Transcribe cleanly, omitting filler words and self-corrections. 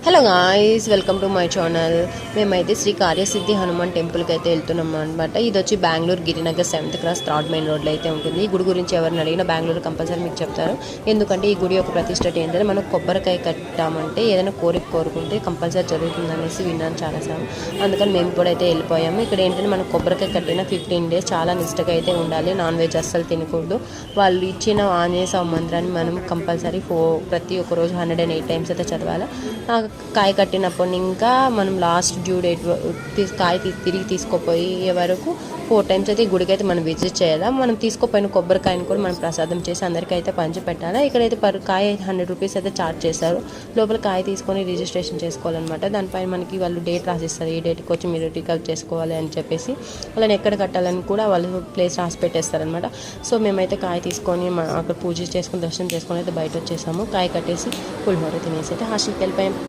Hello guys, welcome to my channel. మేమైతే శ్రీ కార్యసిద్ధి హనుమాన్ టెంపుల్కి అయితే వెళ్తున్నాం అనమాట. ఇది వచ్చి Bengaluru Girinagar 7th cross 3rd main రోడ్లో అయితే ఉంటుంది. ఈ గుడి గురించి ఎవరిని అడిగినా బెంగళూరు కంపల్సరీ మీకు చెప్తారు. ఎందుకంటే ఈ గుడి యొక్క ప్రతిష్టత ఏంటంటే మనం కొబ్బరికాయ కట్టామంటే ఏదైనా కోరిక కోరుకుంటే కంపల్సరీ జరుగుతుంది అనేసి విన్నాను చాలాసార్లు. అందుకని మేము కూడా అయితే వెళ్ళిపోయాము. ఇక్కడ ఏంటంటే మనం కొబ్బరికాయ కట్టిన 15 days చాలా నిష్టగా అయితే ఉండాలి. నాన్ వెజ్ అస్సలు తినకూడదు. వాళ్ళు ఇచ్చిన ఆంజనేయ స్వామి మంత్రాన్ని మనం కంపల్సరీ ప్రతి ఒక్క రోజు 108 times అయితే చదవాలి. కాయ కట్టినప్పుడు ఇంకా మనం లాస్ట్ డ్యూ డేట్ కాయ తిరిగి తీసుకోపోయే వరకు 4 times అయితే ఈ గుడికి అయితే మనం విజిట్ చేయాలి. మనం తీసుకోపోయిన కొబ్బరికాయను కూడా మనం ప్రసాదం చేసి అందరికీ అయితే పంచి పెట్టాలి. ఇక్కడైతే కాయ 100 rupees అయితే ఛార్జ్ చేస్తారు. లోపల కాయ తీసుకొని రిజిస్ట్రేషన్ చేసుకోవాలన్నమాట. దానిపైన మనకి వాళ్ళు డేట్ రాసిస్తారు. ఈ డేట్కి వచ్చి మీరు రికవర్ చేసుకోవాలి అని చెప్పేసి వాళ్ళని ఎక్కడ కట్టాలని కూడా వాళ్ళు ప్లేస్ రాసి పెట్టేస్తారనమాట. సో మేమైతే కాయ తీసుకొని అక్కడ పూజ చేసుకుని దర్శనం చేసుకొని అయితే బయట వచ్చేసాము. కాయ కట్టేసి పులిహోర తినేసి అయితే హాస్టల్కి వెళ్ళిపోయాం.